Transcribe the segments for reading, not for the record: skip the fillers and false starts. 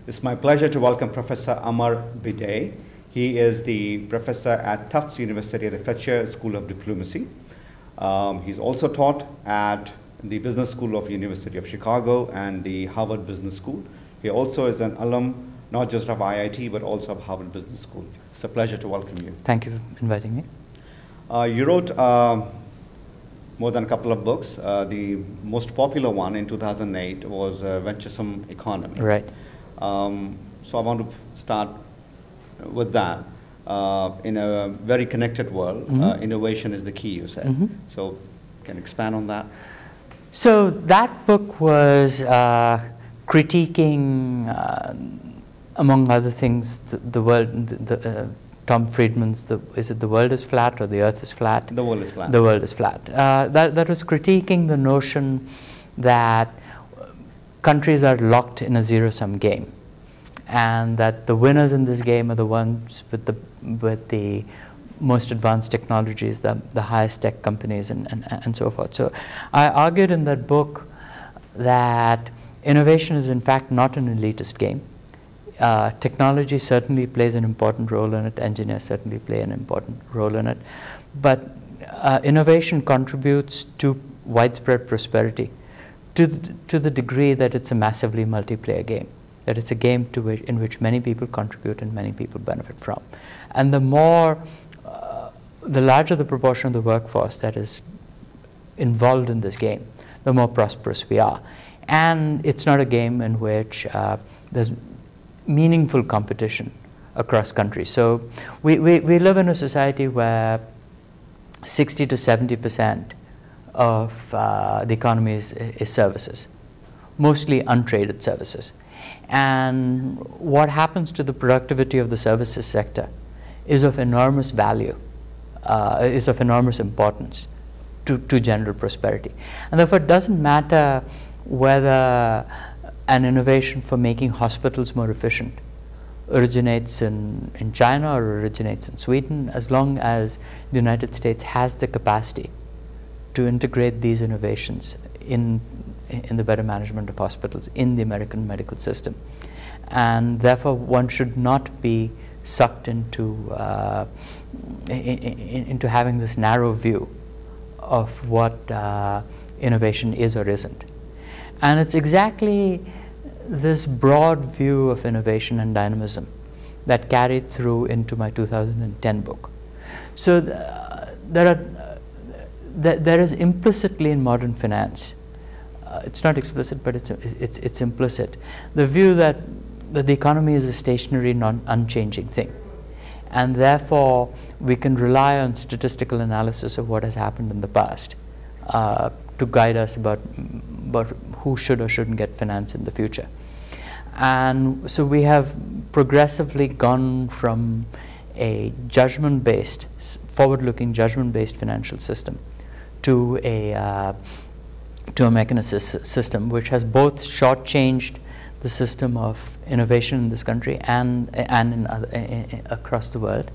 It's my pleasure to welcome Professor Amar Bhide. He is the professor at Tufts University at the Fletcher School of Diplomacy. He's also taught at the Business School of University of Chicago and the Harvard Business School. He also is an alum not just of IIT but also of Harvard Business School. It's a pleasure to welcome you. Thank you for inviting me. You wrote more than a couple of books. The most popular one in 2008 was Venturesome Economy. Right. So I want to start with that. In a very connected world, innovation is the key, you said. So can you expand on that? So that book was critiquing, among other things, the world, Tom Friedman's, is it the world is flat or the earth is flat? The world is flat. The world is flat. That was critiquing the notion that countries are locked in a zero-sum game, and that the winners in this game are the ones with the most advanced technologies, the highest tech companies, and so forth. So I argued in that book that innovation is in fact not an elitist game. Technology certainly plays an important role in it, engineers certainly play an important role in it, but innovation contributes to widespread prosperity to the degree that it's a massively multiplayer game, that it's a game in which many people contribute and many people benefit from. And the larger the proportion of the workforce that is involved in this game, the more prosperous we are. And it's not a game in which there's meaningful competition across countries. So we live in a society where 60 to 70% of the economy is services, mostly untraded services. And what happens to the productivity of the services sector is of enormous value, is of enormous importance to general prosperity. And therefore it doesn't matter whether an innovation for making hospitals more efficient originates in China or originates in Sweden, as long as the United States has the capacity to integrate these innovations in the better management of hospitals in the American medical system. And therefore one should not be sucked into having this narrow view of what innovation is or isn't. And it's exactly this broad view of innovation and dynamism that carried through into my 2010 book. So there is implicitly in modern finance, it's not explicit, but it's implicit, the view that the economy is a stationary, unchanging thing. And therefore, we can rely on statistical analysis of what has happened in the past to guide us about who should or shouldn't get finance in the future. And so we have progressively gone from a judgment-based, forward-looking judgment-based financial system to a mechanistic system which has both shortchanged the system of innovation in this country and across the world,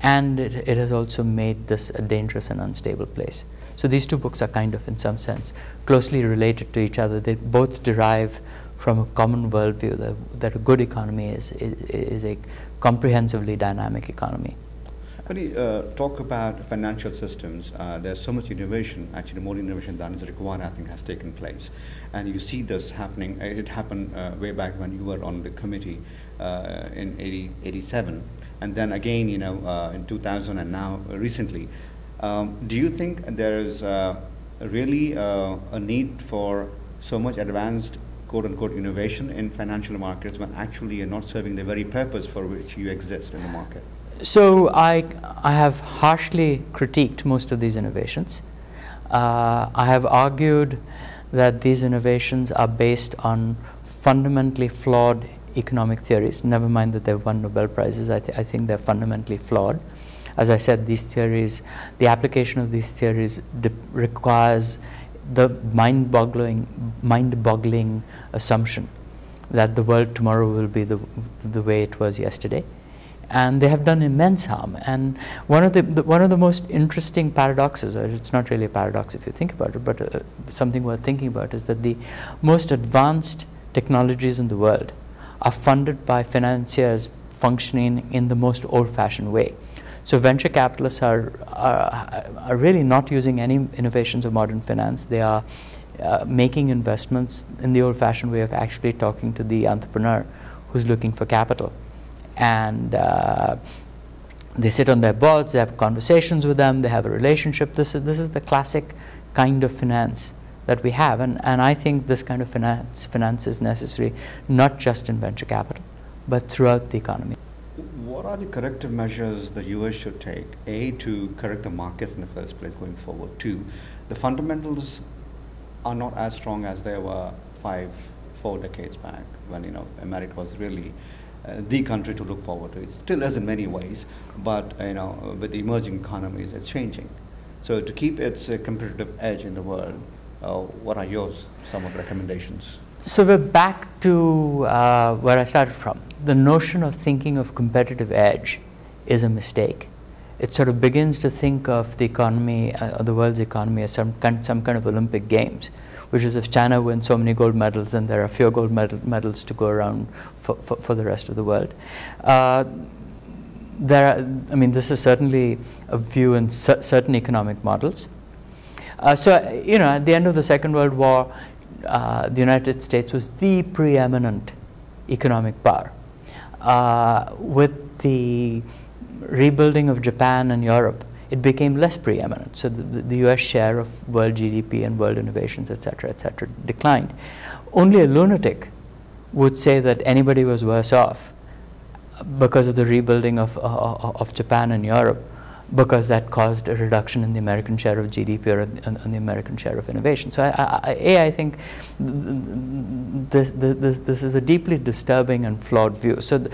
and it has also made this a dangerous and unstable place. So these two books are kind of, in some sense, closely related to each other. They both derive from a common worldview that a good economy is a comprehensively dynamic economy. When you talk about financial systems, there's so much innovation, actually more innovation than is required, I think, has taken place. And you see this happening. It happened way back when you were on the committee in 87, and then again, in 2000, and now recently. Do you think there is really a need for so much advanced quote-unquote innovation in financial markets when actually you're not serving the very purpose for which you exist in the market? So I have harshly critiqued most of these innovations. I have argued that these innovations are based on fundamentally flawed economic theories. Never mind that they've won Nobel Prizes, I think they're fundamentally flawed. As I said, these theories, the application of these theories requires the mind-boggling assumption that the world tomorrow will be the way it was yesterday. And they have done immense harm. And one of the most interesting paradoxes, or it's not really a paradox if you think about it, but something worth thinking about, is that the most advanced technologies in the world are funded by financiers functioning in the most old-fashioned way. So venture capitalists are really not using any innovations of modern finance. They are making investments in the old-fashioned way of actually talking to the entrepreneur who's looking for capital. And they sit on their boards, they have conversations with them, they have a relationship. This is the classic kind of finance that we have. And I think this kind of finance is necessary, not just in venture capital, but throughout the economy. What are the corrective measures the US should take? A, to correct the markets in the first place going forward. Two, the fundamentals are not as strong as they were 4 decades back when America was really the country to look forward to. It still is in many ways, but with the emerging economies, it's changing. So to keep its competitive edge in the world, what are some of the recommendations? So we're back to where I started from. The notion of thinking of competitive edge is a mistake. It sort of begins to think of the economy, the world's economy, as some kind of Olympic Games, which is if China wins so many gold medals, then there are fewer gold medals to go around for the rest of the world. This is certainly a view in certain economic models. At the end of the Second World War, the United States was the preeminent economic power. With the rebuilding of Japan and Europe, it became less preeminent. So the US share of world GDP and world innovations, et cetera, declined. Only a lunatic would say that anybody was worse off because of the rebuilding of Japan and Europe, because that caused a reduction in the American share of GDP or in the American share of innovation. So I think this is a deeply disturbing and flawed view. So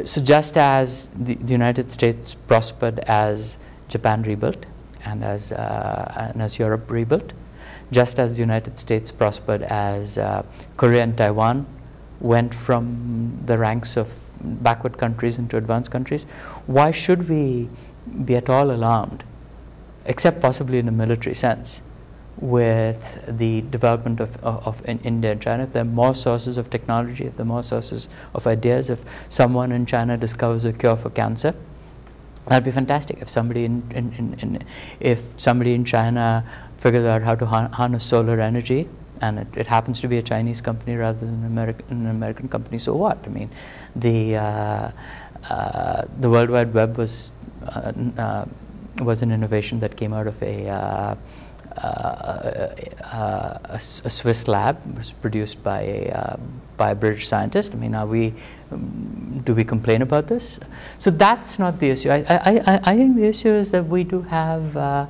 just as the United States prospered as Japan rebuilt and as Europe rebuilt, just as the United States prospered as Korea and Taiwan went from the ranks of backward countries into advanced countries, why should we be at all alarmed, except possibly in a military sense, with the development of India and China? If there are more sources of technology, if there are more sources of ideas, if someone in China discovers a cure for cancer, that'd be fantastic. If somebody in China figures out how to harness solar energy, and it happens to be a Chinese company rather than an American company, so what? I mean, the World Wide Web was an innovation that came out of a Swiss lab. It was produced by a British scientist. I mean, do we complain about this? So that's not the issue. I think the issue is that we do have a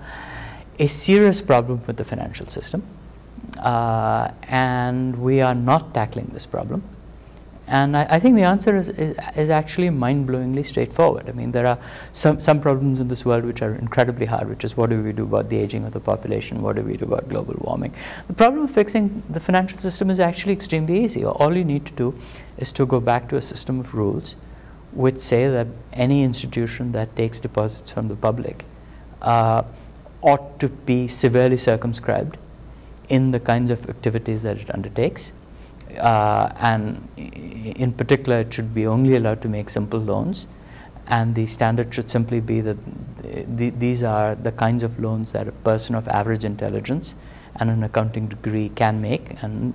serious problem with the financial system, and we are not tackling this problem. And I think the answer is actually mind-blowingly straightforward. I mean, there are some problems in this world which are incredibly hard, which is what do we do about the aging of the population? What do we do about global warming? The problem of fixing the financial system is actually extremely easy. All you need to do is to go back to a system of rules which say that any institution that takes deposits from the public ought to be severely circumscribed in the kinds of activities that it undertakes. And in particular, it should be only allowed to make simple loans, and the standard should simply be that these are the kinds of loans that a person of average intelligence and an accounting degree can make, and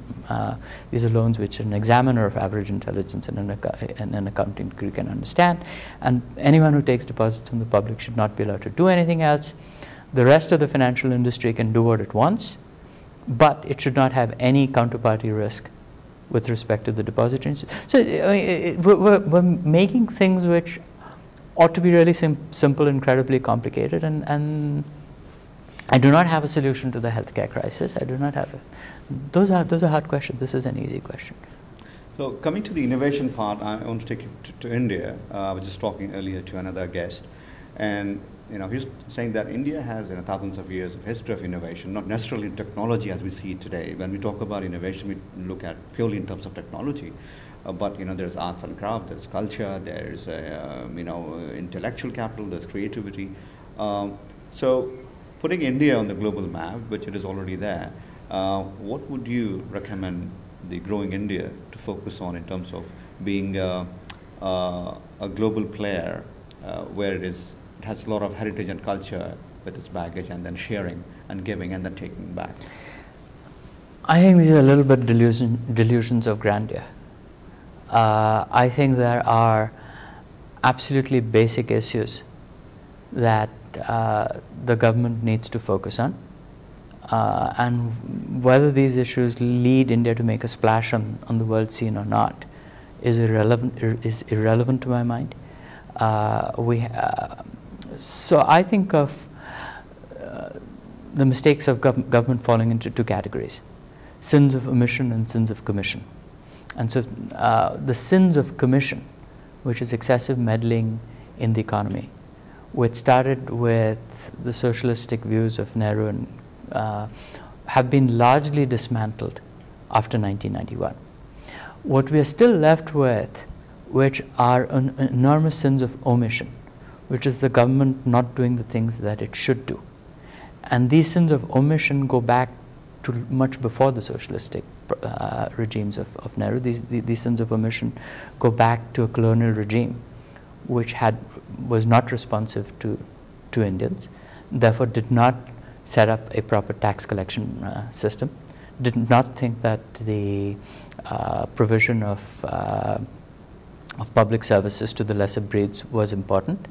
these are loans which an examiner of average intelligence and an accounting degree can understand, and anyone who takes deposits from the public should not be allowed to do anything else. The rest of the financial industry can do what it wants, but it should not have any counterparty risk with respect to the depository. So we're making things which ought to be really simple, incredibly complicated, and I do not have a solution to the healthcare crisis. I do not have those are hard questions. This is an easy question. So coming to the innovation part, I want to take you to India. I was just talking earlier to another guest, and he's saying that India has thousands of years of history of innovation, not necessarily in technology as we see it today. When we talk about innovation, we look at purely in terms of technology, but there's arts and craft, there's culture, there's intellectual capital, there's creativity. So putting India on the global map, which it is already there, what would you recommend the growing India to focus on in terms of being a global player where it has a lot of heritage and culture with its baggage, and then sharing and giving and then taking back? I think these are a little bit delusions of grandeur. I think there are absolutely basic issues that the government needs to focus on, and whether these issues lead India to make a splash on the world scene or not is irrelevant to my mind. So I think of the mistakes of government falling into two categories: sins of omission and sins of commission. And so the sins of commission, which is excessive meddling in the economy, which started with the socialistic views of Nehru, and have been largely dismantled after 1991. What we are still left with, which are enormous sins of omission, which is the government not doing the things that it should do. And these sins of omission go back to much before the socialistic regimes of Nehru. These sins of omission go back to a colonial regime which was not responsive to Indians, therefore did not set up a proper tax collection system, did not think that the provision of public services to the lesser breeds was important.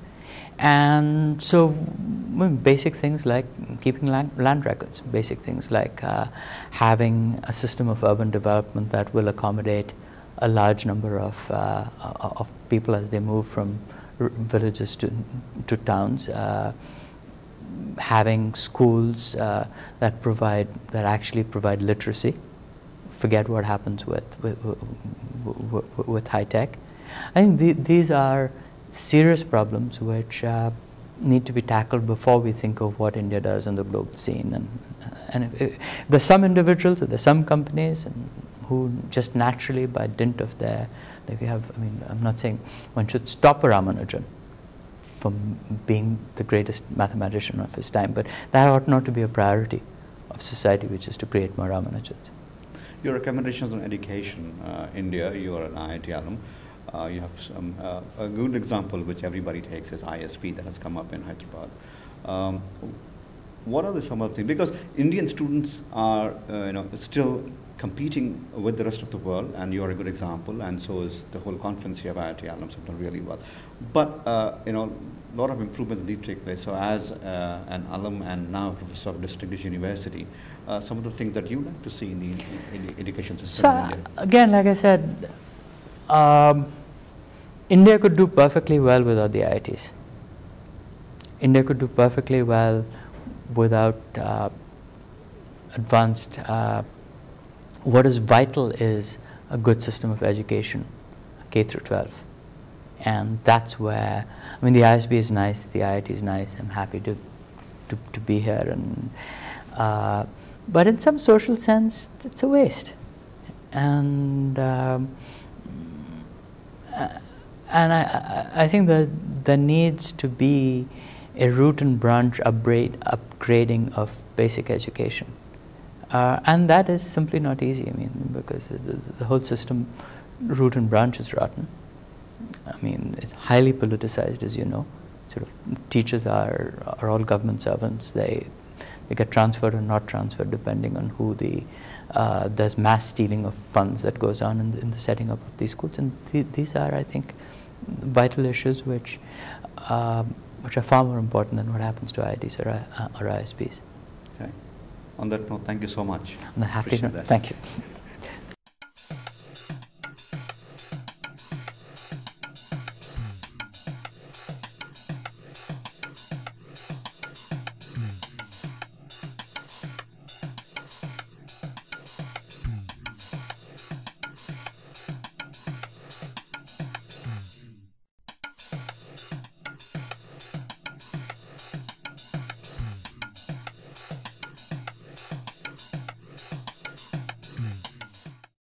And so basic things like keeping land records, basic things like having a system of urban development that will accommodate a large number of people as they move from villages to towns, having schools that actually provide literacy. Forget what happens with high tech. I think these are serious problems which need to be tackled before we think of what India does on the global scene. And there's some individuals, there's some companies who just naturally, by dint of their, like we have, I mean, I'm not saying one should stop Ramanujan from being the greatest mathematician of his time, but that ought not to be a priority of society, which is to create more Ramanujans. Your recommendations on education, India, you are an IIT alum. You have some, a good example which everybody takes is ISP that has come up in Hyderabad. What are some of the things? Because Indian students are still competing with the rest of the world, and you are a good example, and so is the whole conference here of IIT alums have done really well. But a lot of improvements need to take place. So as an alum and now professor of distinguished university, some of the things that you like to see in the education system in India. Again, like I said, India could do perfectly well without the IITs. India could do perfectly well without advanced. What is vital is a good system of education, K through 12. And that's where, I mean, the ISB is nice, the IIT is nice, I'm happy to be here. And but in some social sense, it's a waste. And I think that there needs to be a root and branch upgrading of basic education. And that is simply not easy, I mean, because the whole system, root and branch, is rotten. I mean, it's highly politicized, as you know. Sort of teachers are all government servants. They get transferred or not transferred depending on who there's mass stealing of funds that goes on in the setting up of these schools. And these are, I think, vital issues which are far more important than what happens to IITs or ISPs. Okay. On that note, thank you so much. On a happy note, thank you.